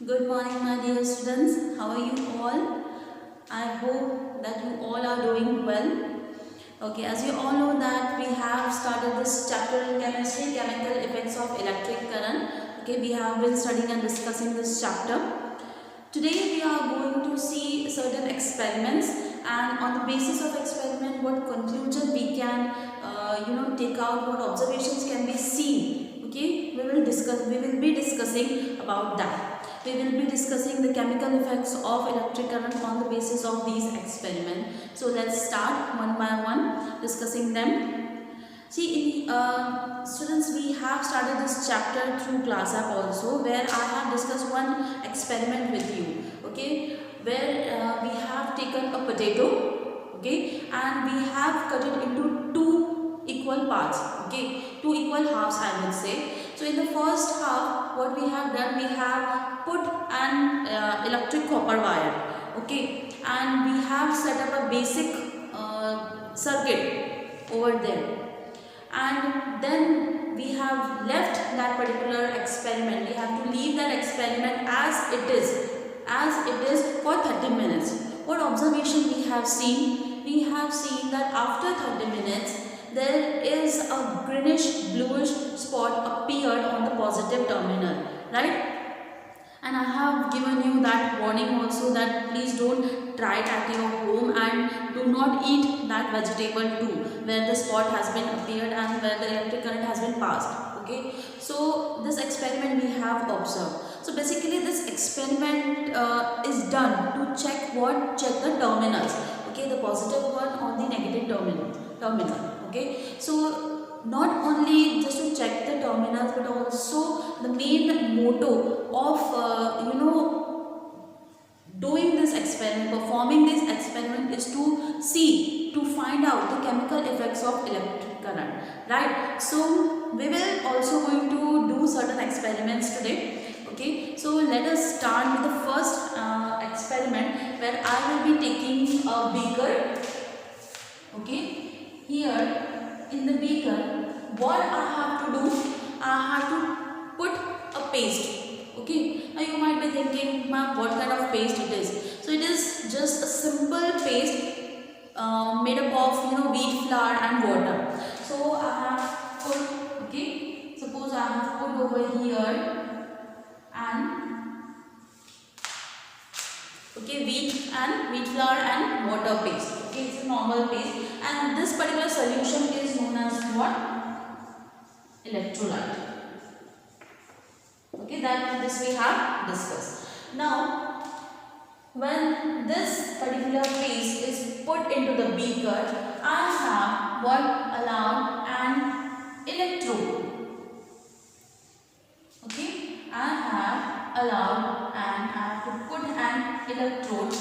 Good morning, my dear students. How are you all? I hope that you all are doing well. Okay, as you all know that we have started this chapter in chemistry, chemical effects of electric current. Okay, we have been studying and discussing this chapter. Today we are going to see certain experiments, and on the basis of experiment, what conclusion we can, take out, what observations can be seen. Okay, we will be discussing about that. We will be discussing the chemical effects of electric current on the basis of these experiments. So let's start one by one discussing them. See, students, we have started this chapter through class app also, where I have discussed one experiment with you. Okay, where we have taken a potato, okay, and we have cut it into two equal parts, okay, two equal halves, I would say. So in the first half, what we have done, we have put an electric copper wire, okay, and we have set up a basic circuit over there, and then we have left that particular experiment. We have to leave that experiment as it is for 30 minutes. What observation we have seen? We have seen that after 30 minutes there is a greenish bluish spot appeared on the positive terminal, right? And I have given you that warning also, that please don't try it at your home, and do not eat that vegetable too where the spot has been appeared and where the electric current has been passed. Okay, so this experiment we have observed. So basically this experiment is done to check the terminals. Okay, the positive one or the negative terminal. Okay, so not only just to check the terminals, but also the main motto of doing this experiment, performing this experiment, is to find out the chemical effects of electric current, right? So we will also going to do certain experiments today. Okay, so let us start with the first experiment, where I will be taking a beaker. Okay, here in the beaker, what I have to do, I have to put a paste. Okay, now you might be thinking, ma'am, what kind of paste it is? So it is just a simple paste made up of wheat flour and water. So I have put, okay, suppose I have put over here, and okay, wheat flour and water paste. Okay, it's a normal paste, and this particular solution is known as what? Electrolyte. Okay, that this we have discussed. Now, when this particular paste is put into the beaker, I have what? Allowed an electrode. Okay, I have allowed, and I have to put an electrode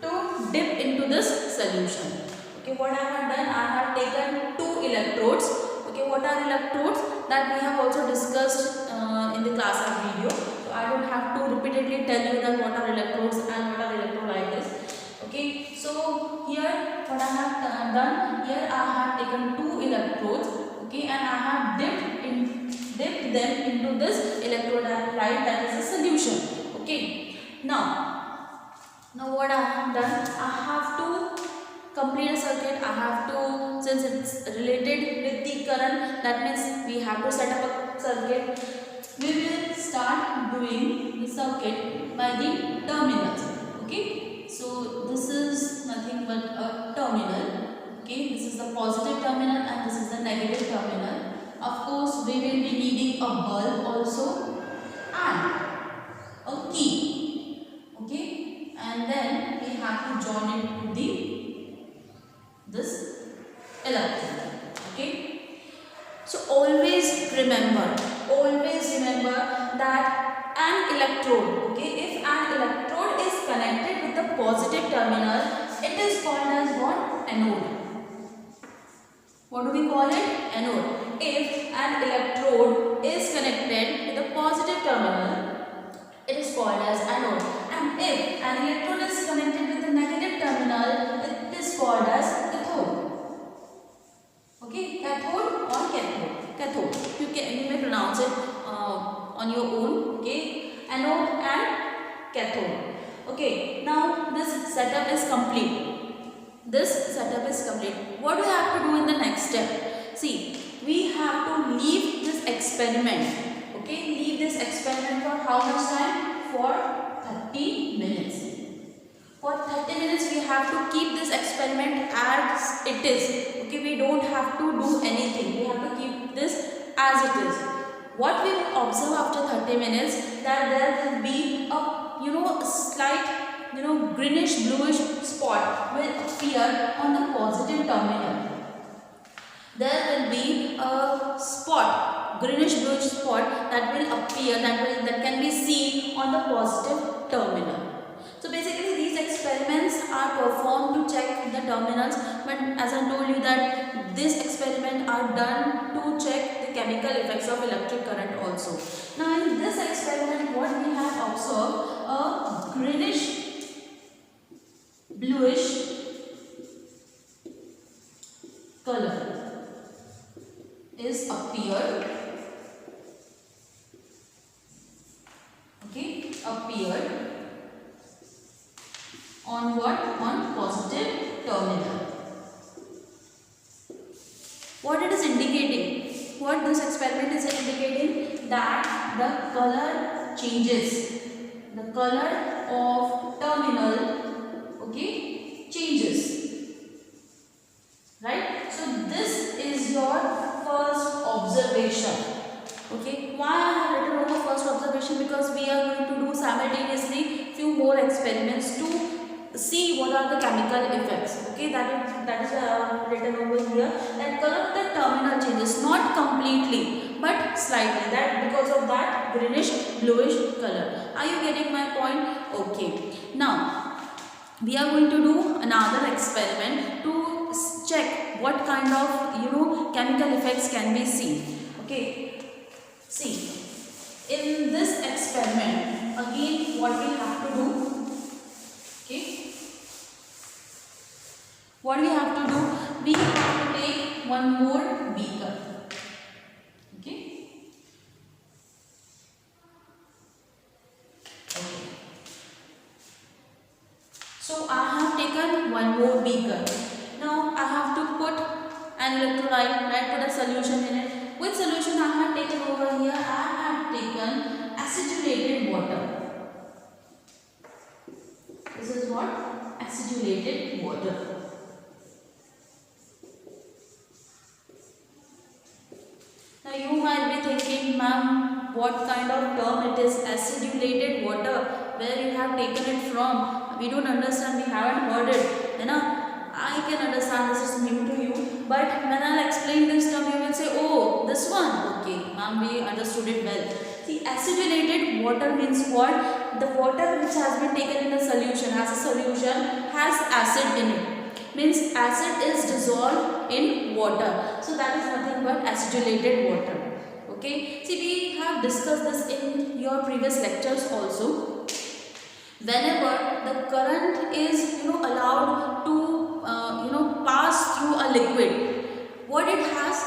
to dip into this solution. Okay, what I have done, I have taken two electrodes. Okay, what are electrodes? That we have also discussed in the class of video. So I don't have to repeatedly tell you that what are electrodes and what are electrolyte is. Okay, so here what I have done, here I have taken two electrodes. Okay, and I have dipped them into this electrolyte, that is a solution. Okay, now what I have done, I have to complete a circuit. I have to, since it's related with the current, that means we have to set up a circuit. We will start doing the circuit by the terminals. Okay, so this is nothing but a terminal. Okay, this is the positive terminal and this is the negative terminal. Of course, we will be needing a bulb also and a key. Okay, and then we have to join it to this electrode. Okay, so always remember that an electrode, okay, if an electrode is connected with the positive terminal, it is called as what? Anode. What do we call it? Anode. If an electrode is connected with the positive terminal, it is called as anode. And if an electrode is connected with the negative terminal, it is called as cathode. Okay, cathode or cathode. Cathode. You may pronounce it on your own. Okay, anode and cathode. Okay, now this setup is complete. This setup is complete. What do we have to do in the next step? See, we have to leave this experiment. Okay, leave this experiment for how much time? For 30 minutes. For 30 minutes we have to keep this experiment as it is. Okay, we don't have to do anything. We have to keep this as it is. What we will observe after 30 minutes, that there will be a slight greenish bluish spot will appear on the positive terminal. There will be a spot, greenish bluish spot that will appear, that can be seen on the positive terminal. So basically these experiments are performed to check the terminals, but as I told you that this experiment are done to check the chemical effects of electric current also. Now in this experiment what we have observed, a greenish bluish color is appeared. Okay, appeared on what? On positive terminal. What it is indicating? What this experiment is indicating? That the color changes. The color of terminal, okay, changes. Right? So this is your first observation. Okay, why I have written over first observation? Because we are going to do simultaneously few more experiments to see what are the chemical effects. Okay, that is written over here. That color of the terminal changes, not completely but slightly. That because of that greenish bluish color. Are you getting my point? Okay. Now we are going to do another experiment to check what kind of chemical effects can be seen. Okay. See, in this experiment, again what we have to do, okay, what we have to do, we have to take one more beaker, okay, so I have taken one more beaker. Now I have to put an electrolyte, right, put a solution in it. Which solution I have taken over here? I have taken acidulated water. This is what? Acidulated water. Now you might be thinking, ma'am, what kind of term it is? Acidulated water. Where you have taken it from? We don't understand. We haven't heard it. You know? I can understand this is new to you, but when I'll explain this term, you will say, oh, this one. Okay, ma'am, we understood it well. See, acidulated water means what? The water which has been taken in the solution, as a solution, has acid in it. Means acid is dissolved in water. So that is nothing but acidulated water. Okay. See, we have discussed this in your previous lectures also. Whenever the current is allowed to pass through a liquid, what it has,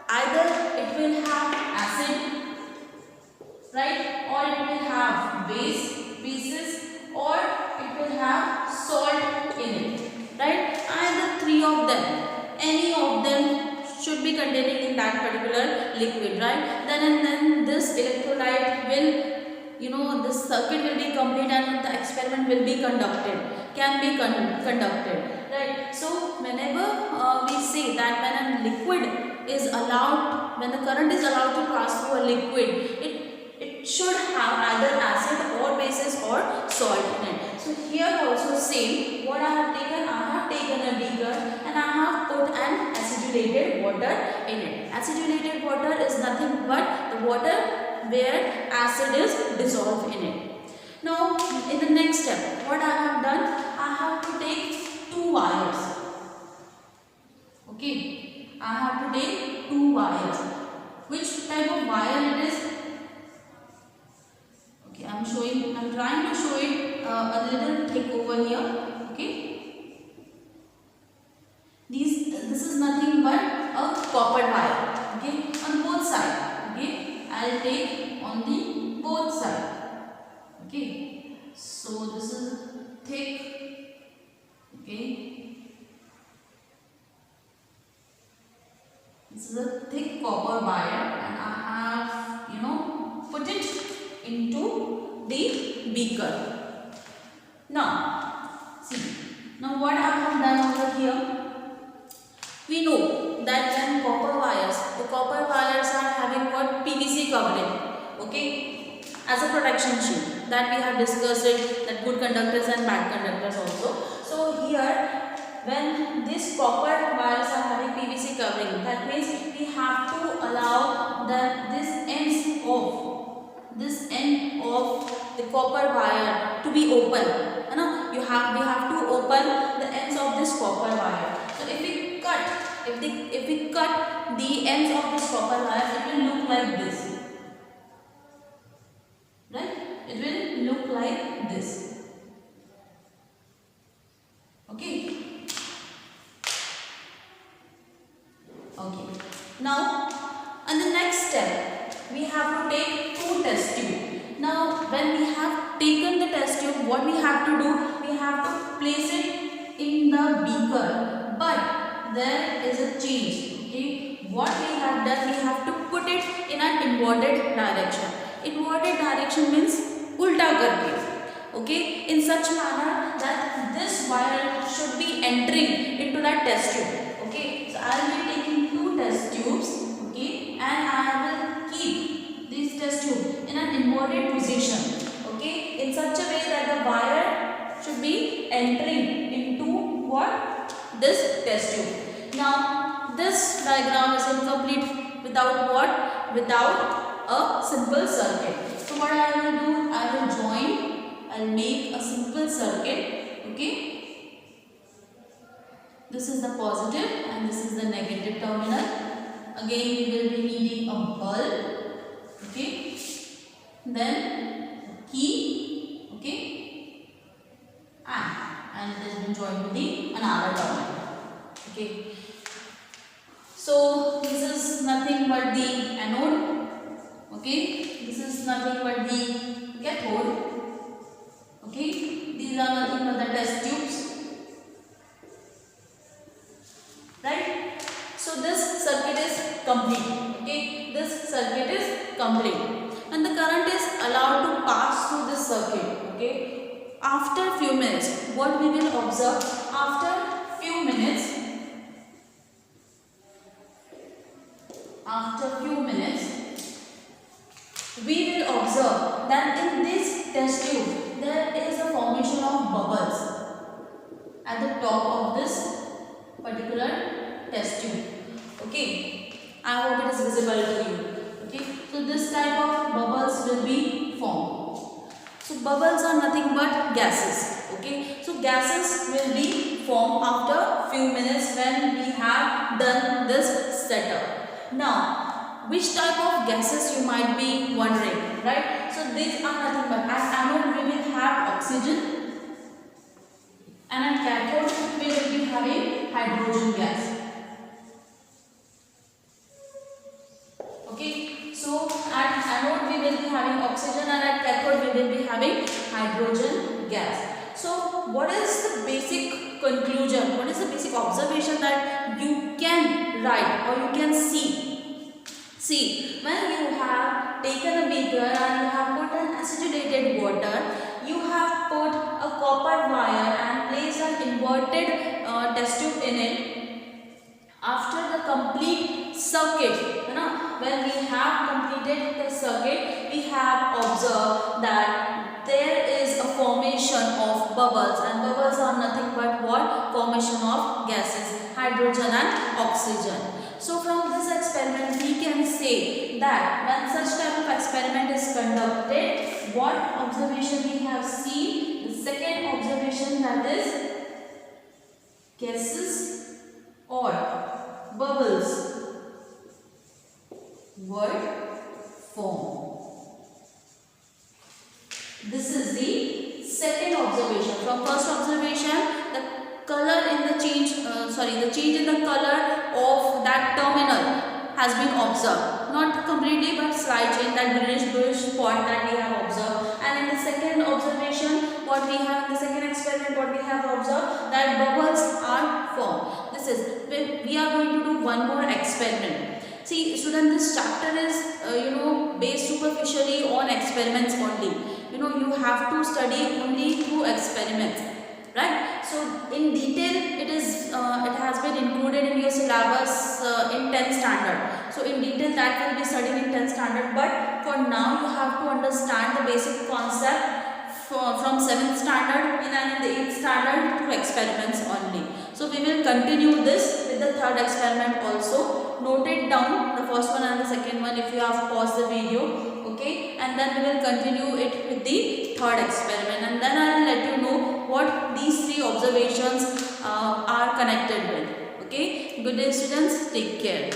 either it will have acid, right, or it will have bases, or it will have salt in it, right? Either three of them, any of them should be containing in that particular liquid, right? Then and then this electrolyte will, this circuit will be complete and the experiment will be can be conducted. Right. So whenever we say that when a liquid is allowed, when the current is allowed to pass through a liquid, it should have either acid or bases or salt in it. So here also same, what I have taken a beaker and I have put an acidulated water in it. Acidulated water is nothing but the water where acid is dissolved in it. Now in the next step, what I have done, I have to take two wires. Okay, I have to take two wires. Which type of wire it is? Okay, I'm trying to show it a little thick over here. Okay, this is nothing but a copper wire. Okay, on both sides. Okay, I'll take on the both sides. Okay, so this is thick. Okay, this is a thick copper wire, and I have put it into the beaker. Now see, now what I have done over here. We know that when the copper wires are having what PVC covering, okay, as a protection shield. That we have discussed it, that good conductors and bad conductors also. So here, when these copper wires are having PVC covering, that means we have to allow that this end of the copper wire to be open. We have to open the ends of this copper wire. So if we cut the ends of this copper wire, it will look like this, right? It will look like this. Okay. Okay. Now, on the next step, we have to take two test tubes. Now, when we have taken the test tube, what we have to do? We have to place it in the beaker. But there is a change. Okay. What we have done, we have to put it in an inverted direction. Inverted direction means ulta karke. Okay. In such manner that this wire should be entering into that test tube. Okay. So I will be taking two test tubes. Okay. And I will keep this test tube in an inverted position. Okay. In such a way that the wire should be entering into what? This test tube. Now this diagram is incomplete without what? Without a simple circuit. So what I will do? I will join. I will make a simple circuit. Okay. This is the positive and this is the negative terminal. Again we will be needing a bulb. Okay. Then a key. Okay. And it has been joined to the another terminal. Okay. So this is nothing but the anode. Okay. This is nothing but the cathode. Okay. These are nothing but the test tubes. Right. So this circuit is complete. Okay. This circuit is complete. And the current is allowed to pass through this circuit. Okay. After few minutes, what we will observe? After few minutes, we will observe that in this test tube there is a formation of bubbles at the top of this particular test tube. Okay, I hope it is visible to you. Okay, so this type of bubbles will be formed. So bubbles are nothing but gases. Okay, so gases will be formed after few minutes when we have done this setup. Now, which type of gases you might be wondering, right? So these are nothing but, at anode we will have oxygen and at cathode we will be having hydrogen gas. Okay, so at anode we will be having oxygen and at cathode we will be having hydrogen gas. So what is the basic conclusion? What is the basic observation that you can write or you can see? See, when you have taken a beaker and you have put an acidulated water, you have put a copper wire and placed an inverted test tube in it. After the complete circuit, when we have completed the circuit, we have observed that there is a formation of bubbles, and bubbles are nothing but what? Formation of gases, hydrogen and oxygen. So from this experiment we can say that when such type of experiment is conducted, what observation we have seen? The second observation, that is gases or bubbles were formed. This is the second observation. From first observation, the color in the change, the change in the color of that terminal has been observed. Not completely, but slight change, that greenish bluish spot that we have observed. And in the second what we have in the second experiment, what we have observed, that bubbles are formed. This is, we are going to do one more experiment. See student, this chapter is based superficially on experiments only. You have to study only through experiments, right? So in detail it has been included in your syllabus in 10th standard. So in detail that will be studied in 10th standard, but for now you have to understand the basic concept from 7th standard and in the 8th standard through experiments only. So we will continue this with the third experiment also. Note it down, the first one and the second one, if you have paused the video, okay, and then we will continue it with the third experiment, and then I will let you know what these three observations are connected with. Okay, good day students, take care.